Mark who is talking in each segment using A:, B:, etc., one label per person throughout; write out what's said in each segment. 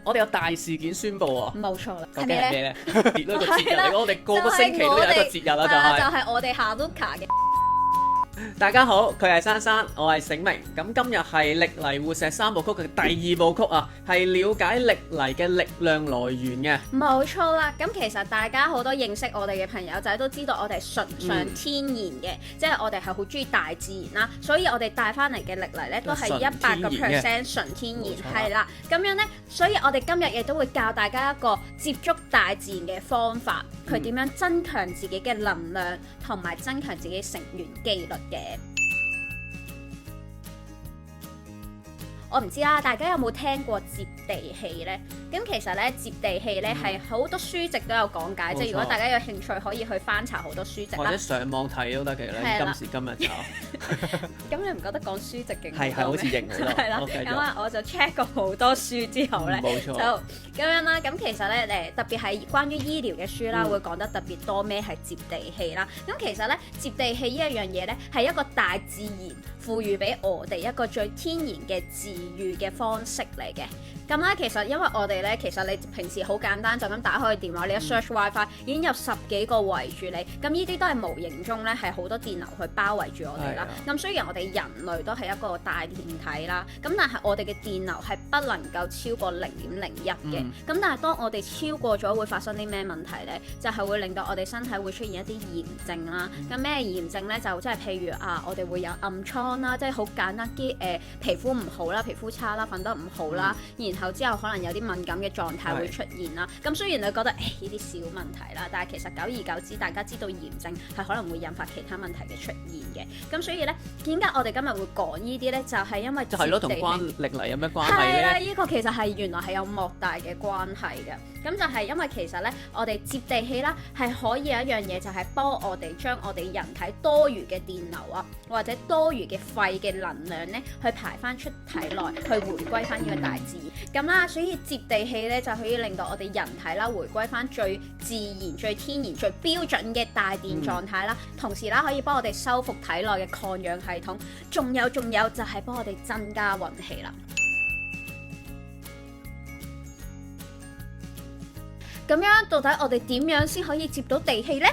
A: 我哋有大事件宣佈喎。
B: 冇錯啦，
A: 究
B: 係咩咧？
A: 竟係咩咧？節呢個節日嚟講，我哋個星期都有一個節日啦，
B: 就係我哋下 Luca 嘅。
A: 大家好，佢係珊珊，我係醒明。咁今日係歷嚟活石三部曲嘅第2部曲啊，係了解歷嚟嘅力量來源嘅。
B: 冇錯啦，咁其實大家好多認識我哋嘅朋友仔都知道我哋純上天然嘅，即係我哋係好中意大自然啦，所以我哋帶翻嚟嘅歷嚟咧都係100% 純天然，係啦。咁樣呢，所以我哋今日亦都會教大家一個接觸大自然嘅方法，佢點樣增強自己嘅能量，同埋增強自己成員紀律嘅。我唔知啦，大家有冇聽過接地氣呢？咁其實咧，接地氣咧係好多書籍都有講解，即係如果大家有興趣可以去翻查好多書籍啦，
A: 或者上網睇都得嘅咧。今時今日就
B: 咁你唔覺得講書籍勁
A: 係好似型好多？
B: 係啦，咁啊我就 check 過好多書之後咧，
A: 冇錯，
B: 就咁樣啦。咁其實咧特別係關於醫療嘅書啦，會講得特別多咩係接地氣啦。咁其實咧，接地氣呢一樣嘢咧係一個大自然賦予俾我哋一個最天然嘅治愈嘅方式嚟嘅。咁咧其實因為我哋咧，其實你平時好簡單就咁打開個電話，你一 search WiFi 已經有10幾個圍住你，咁呢啲都係無形中咧係好多電流去包圍住我哋啦。咁雖然我哋人類都係一個大電體啦，咁但係我哋嘅電流係不能夠超過0.01嘅。咁但係當我哋超過咗，會發生啲咩問題咧？就係會令到我哋身體會出現一啲炎症啦。咁咩炎症咧？就即係譬如我哋會有暗瘡啦，即係好簡單啲皮膚唔好啦，皮膚差啦，瞓得唔好啦，然後之後可能有啲敏感嘅狀態會出現啦。咁雖然你覺得呢啲小問題啦，但係其實久而久之，大家知道炎症係可能會引發其他問題嘅出現嘅。咁所以咧，點解我哋今日會講呢啲咧？就係因為就係咯，同
A: 歷嚟有咩關係咧？
B: 係啦，呢個其實係原來係有莫大嘅關係嘅。咁就係因為其實咧，我哋接地氣啦，係可以有一樣嘢就係幫我哋將我哋人體多餘嘅電流啊，或者多餘嘅肺嘅能量咧，去排翻出體內，去回歸翻呢個大自然。咁啦，所以接地氣咧就可以令到我哋人體啦回歸翻最自然、最天然、最標準嘅大電狀態啦。同時啦，可以幫我哋修復體內嘅抗氧系統。仲有就係幫我哋增加運氣啦。咁樣到底我哋點樣先可以接到地氣呢？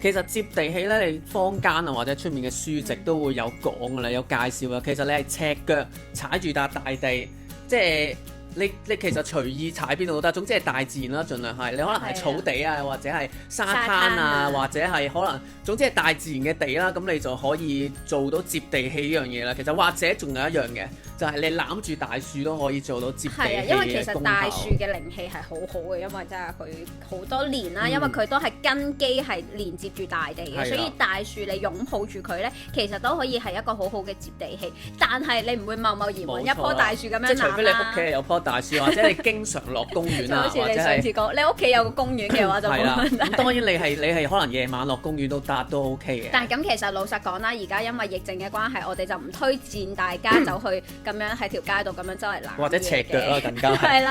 A: 其實接地氣咧，你坊間啊或者出面嘅書籍都會有講噶啦，有介紹噶。其實你係赤腳踩住笪大地，即係你其實隨意踩邊度都得，總之係大自然啦，盡量係你可能係草地啊，或者係沙灘啊，或者係可能總之係大自然嘅地啦，咁你就可以做到接地氣呢樣嘢啦。其實或者仲有一樣嘅，就係你攬住大樹都可以做到接地氣嘅功效。
B: 因為其實大樹嘅靈氣係好好嘅，因為真係佢好多年啦，因為佢都係根基係連接住大地嘅，所以大樹你擁抱住佢咧，其實都可以係一個好好嘅接地氣。但係你唔會貿貿然揾一棵大樹咁樣攬啦。即係除非你屋企有棵大樹，或者你經常落公園啊，好似你上次講，你屋企有個公園嘅話就冇問題。
A: 咁當然你係可能夜晚落公園都得，都 OK 嘅。
B: 但係咁其實老實講啦，而家因為疫症嘅關係，我哋就唔推薦大家走去咁樣喺條街度咁樣周圍攬嘢嘅。
A: 或者赤腳啦，更加
B: 係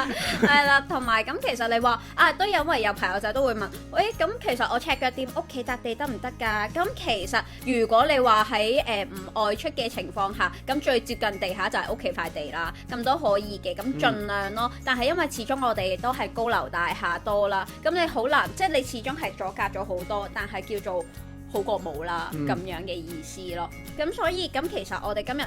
B: 啦，同埋咁其實你話都因為有朋友仔都會問，喂，咁其實我赤腳掂屋企笪地得唔得㗎？咁其實如果你話喺唔外出嘅情況下，咁最接近地下就係屋企塊地啦，咁都可以嘅，咁盡量咯。但係因為始終我哋都係高樓大廈多啦，咁你好難，即係你始終係阻隔咗好多，但係叫做好過冇啦咁樣嘅意思咯。咁所以咁其實我哋今日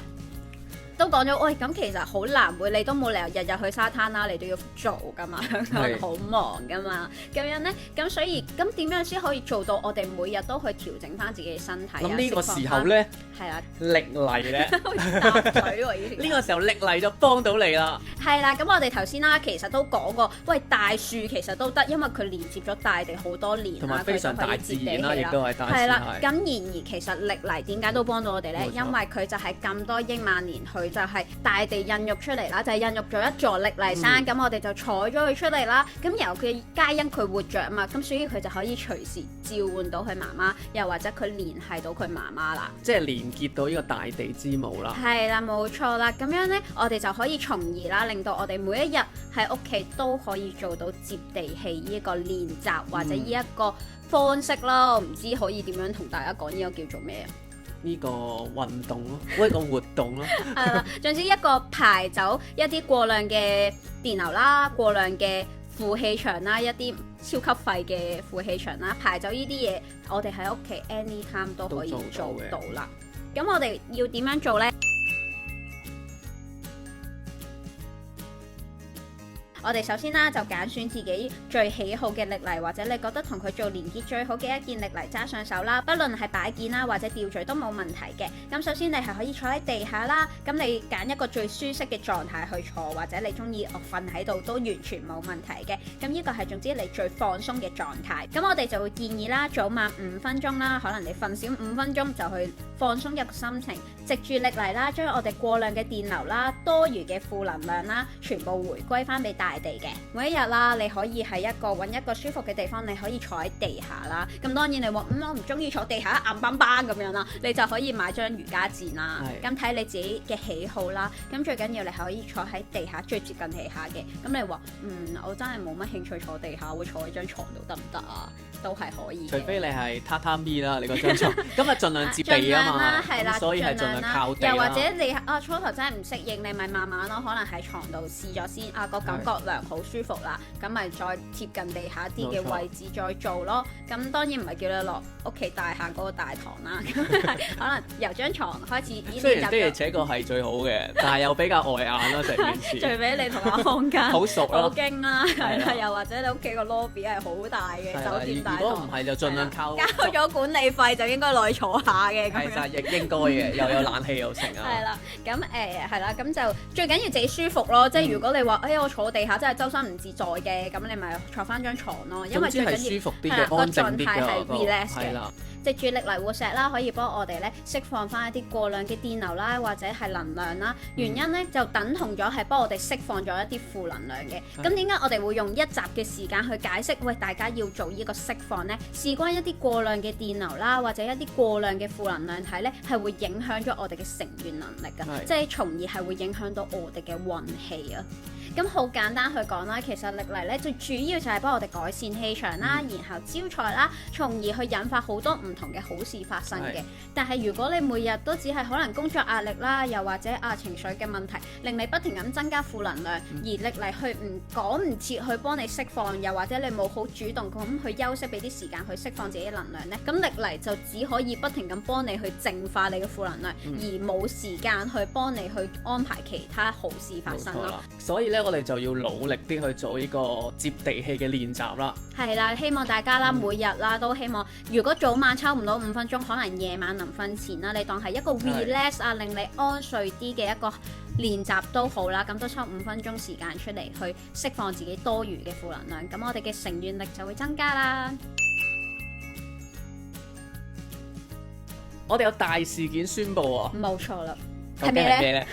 B: 都講咗，喂，咁其實好難會，你都冇理由日日去沙灘啦，你都要做噶嘛，香港人好忙噶嘛，咁樣咧，咁所以咁點樣先可以做到我哋每日都去調整翻自己嘅身體啊？
A: 咁呢個時候咧，
B: 係啦，
A: 歷嚟咧，
B: 搭水喎，
A: 呢個時候歷嚟就幫到你啦。
B: 係啦，咁我哋頭先啦，其實都講過，喂，大樹其實都得，因為佢連接咗大地好多年，
A: 同埋非常大自然啦，亦都係大自然。
B: 係啦，咁然而其實歷嚟點解都幫到我哋咧？因為佢就係咁多億萬年去。就係大地孕育出嚟啦，就係、是、孕育咗一座歷嚟山，咁、我哋就採咗佢出嚟啦。咁由佢皆因佢活着啊嘛，咁所以佢就可以隨時召喚到佢媽媽，又或者佢聯繫到佢媽媽啦，即
A: 係連結到呢個大地之母啦。
B: 係啦，冇錯啦。咁樣呢，我哋就可以從而啦，令到我哋每一日喺屋企都可以做到接地氣呢一個練習，或者呢一個方式啦。我唔知可以點樣同大家講呢個叫做咩啊？
A: 呢個運動咯，一個活動咯，
B: 係啦，總之一個排走一啲過量嘅電流啦、過量嘅負氣場啦、一啲超級廢嘅負氣場啦，排走呢啲嘢，我哋喺屋企 anytime 都可以做到啦。咁我哋要點樣做呢？我哋首先啦，就揀選自己最喜好嘅歷泥，或者你覺得同佢做連結最好嘅一件歷泥揸上手啦。不論係擺件啦，或者吊墜都冇問題嘅。咁首先你係可以坐喺地下啦，咁你揀一個最舒適嘅狀態去坐，或者你中意瞓喺度都完全冇問題嘅。咁呢個係總之你最放鬆嘅狀態。咁我哋就會建議啦，早晚5分鐘啦，可能你瞓少5分鐘就去放鬆一個心情，藉住歷泥啦，將我哋過量嘅電流啦、多餘嘅負能量啦，全部回歸翻俾大地嘅。每一日啦，你可以喺揾一個舒服嘅地方，你可以坐喺地下啦。咁當然你話我唔中意坐地下硬邦邦咁樣啦，你就可以買張瑜伽墊啦。咁睇你自己嘅喜好啦。咁最緊要你係可以坐喺地下最接近地下嘅。咁你話我真係冇乜興趣坐地下，會坐喺張床度得唔得啊？都係可以。除
A: 非你係榻榻米啦，你嗰張床。咁啊，盡量接地啊嘛。係啦，所以係盡量靠地啦。
B: 又或者你初頭真係唔適應，你咪慢慢咯，可能喺床度試咗先個感覺良好舒服啦，咁咪再貼近地下啲嘅位置再做咯。咁當然唔係叫你落屋企大廈嗰個大堂啦，可能由張床開始。
A: 雖然的而且確係最好嘅，但係又比較礙眼咯成件事。
B: 除非你同我房間
A: 好熟
B: 好驚啦，係啦，又或者你屋企個 lobby 係好大嘅酒店大堂。
A: 如果唔係就盡量靠
B: 交咗管理費就應該落去坐下嘅。
A: 係就亦應該嘅，又有冷氣又成啊。
B: 係啦，咁係啦，咁就最緊要自己舒服咯。即係如果你話我坐地下真係周身唔自在嘅，咁你咪坐翻張床咯。因為最緊要
A: 舒服啲嘅，安靜啲嘅，
B: 係 relax 嘅。
A: 係啦，
B: 藉住歷泥活石啦，可以幫我哋咧釋放翻一啲過量嘅電流啦，或者係能量啦。原因咧就等同咗係幫我哋釋放咗一啲負能量嘅。咁點解我哋會用1集嘅時間去解釋？喂，大家要做呢個釋放呢？事關一啲過量嘅電流啦，或者一啲過量嘅負能量體咧，係會影響咗我哋嘅承願能力㗎，即係從而係會影響到我哋嘅運氣啊。咁好簡單去講啦，其實歷泥咧最主要就係幫我哋改善氣場啦，然後招財啦，從而去引發好多唔同嘅好事發生嘅。但係如果你每日都只係可能工作壓力啦，又或者情緒嘅問題，令你不停咁增加負能量，而歷泥去趕唔切去幫你釋放，又或者你冇好主動咁去休息，俾啲時間去釋放自己能量呢，咁歷泥就只可以不停咁幫你去淨化你嘅負能量，而冇時間去幫你去安排其他好事發生咯。
A: 所以咧，我哋就要努力啲去做呢個接地氣嘅練習啦。係
B: 啦，希望大家啦，每日啦都希望，如果早晚抽唔到5分鐘，可能夜晚臨瞓前啦，你當係一個 relax 令你安睡啲嘅一個練習都好啦。咁都抽5分鐘時間出嚟去釋放自己多餘嘅負能量，咁我哋嘅承願力就會增加啦。
A: 我哋有大事件宣佈啊！
B: 冇錯啦。
A: 係咩咧？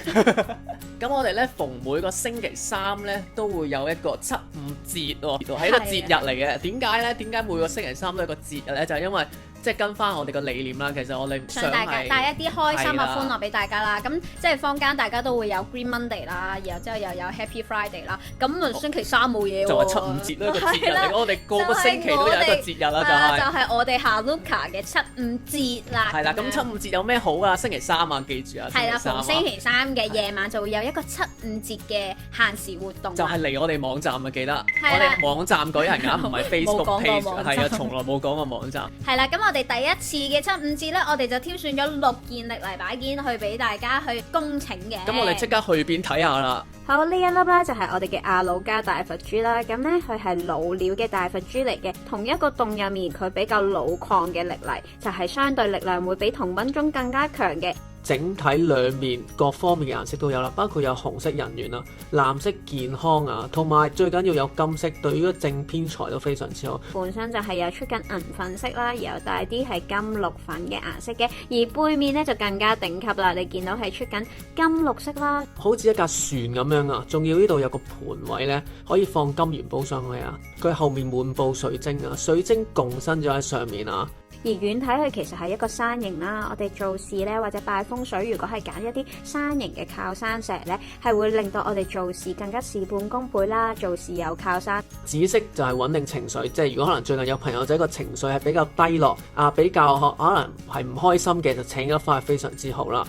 A: 咁我哋咧逢每個星期3咧都會有一個7、5節喎，係一個節日嚟嘅。點解咧？點解每個星期3都係一個節日咧？就係因為即係跟翻我哋個理念啦。其實我哋想
B: 大家帶一啲開心嘅歡樂俾大家啦。咁即係坊間大家都會有 Green Monday 啦，然後之後又有 Happy Friday 啦。咁星期3冇嘢喎，
A: 就係7、5節咯，一個節日嚟。我哋個個星期都有一個節日啦，
B: 就係我哋下 Luca 嘅7、5節啦。
A: 係啦，咁7、5節有咩好啊？星期3啊，記住啊，
B: 係啦，逢星期3嘅夜晚就會有一個7、5節嘅限時活動。
A: 就係嚟我哋網站啊，記得我哋網站舉行㗎，唔係 Facebook page，係啊，從來冇講過網站。
B: 係啦，咁我哋第一次嘅7、5節咧，我哋就挑選咗6件歷泥擺件去俾大家去恭請嘅。
A: 咁我哋即刻去邊睇下啦。
B: 好，呢一粒咧就係我哋嘅阿魯加大佛珠啦。咁咧佢係老料嘅大佛珠嚟嘅，同一個洞入面佢比較老礦嘅歷泥，就係相對力量會比同品種更加強嘅。
A: 整體兩面各方面嘅顏色都有啦，包括有紅色人緣啦、藍色健康啊，同埋最緊要有金色，對於個正偏財都非常之好。
B: 本身就係有出緊銀粉色啦，然後帶啲係金綠粉嘅顏色嘅，而背面咧就更加頂級啦。你見到係出緊金綠色啦，
A: 好似一架船咁樣啊！仲要呢度有個盤位咧，可以放金元寶上去啊！佢後面滿布水晶啊，水晶共生咗喺上面啊！
B: 而遠睇佢其實係一個山形啦，我哋做事咧或者拜風水，如果係揀一啲山形嘅靠山石咧，係會令到我哋做事更加事半功倍啦，做事有靠山。
A: 紫色就係穩定情緒，即係如果可能最近有朋友仔個情緒係比較低落啊，比較可能係唔開心嘅，就請一塊非常之好啦。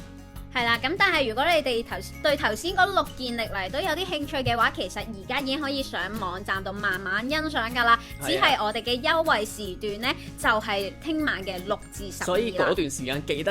B: 係啦，咁但係如果你哋對頭先嗰6件歷泥都有啲興趣嘅話，其實而家已經可以上網站度慢慢欣賞㗎啦。只係我哋嘅優惠時段呢，就係聽晚嘅6至12。
A: 所以嗰段時間記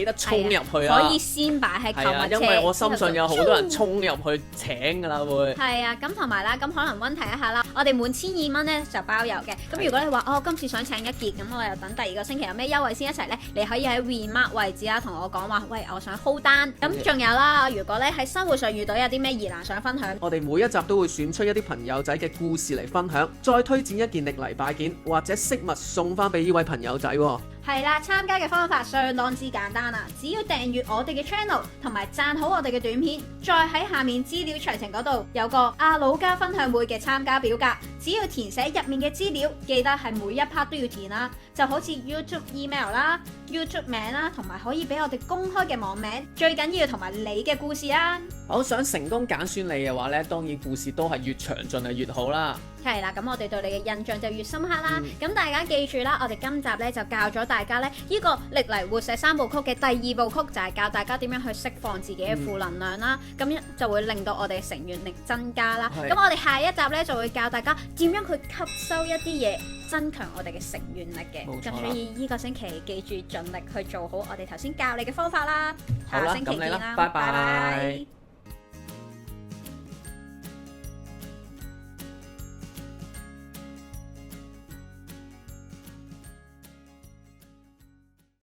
A: 得衝入去啊！
B: 可以先擺喺購物車，
A: 因為我深信有好多人衝入去請㗎啦會。
B: 係啊，咁同埋啦，咁可能溫提一下啦，我哋滿1200蚊咧就包郵嘅。咁如果你話今次想請一件，咁我又等第2個星期有咩優惠先一齊咧，你可以喺 remark 位置啦，同我講話，喂，我想 hold 單。咁仲有啦，如果咧喺生活上遇到有啲咩疑難想分享，
A: 我哋每一集都會選出一啲朋友仔嘅故事嚟分享，再推薦一件歷泥拜件或者飾物送翻俾呢位朋友仔喎。
B: 係啦，參加嘅方法相當之簡單啊！只要訂閱我哋嘅 channel 同埋讚好我哋嘅短片，再喺下面資料詳情嗰度有個阿魯加分享會嘅參加表格，只要填寫入面嘅資料，記得係每一 part 都要填啦，就好似 YouTube email 啦、YouTube 名啦，同埋可以俾我哋公開嘅網名，最緊要同埋你嘅故事啊！
A: 我想成功揀選你嘅話呢，當然故事都係越詳盡係越好啦。
B: 係啦，咁我哋對你嘅印象就越深刻啦。咁大家記住啦，我哋今集咧就教咗大家咧呢個歷泥活石3部曲嘅第2部曲，就係教大家點樣去釋放自己嘅負能量啦。咁就會令到我哋嘅成員力增加啦。咁我哋下一集咧就會教大家點樣去吸收一啲嘢，增強我哋嘅成員力嘅。咁所以呢個星期記住盡力去做好我哋頭先教你嘅方法啦。
A: 好啦，
B: 下星期見啦，
A: 拜拜。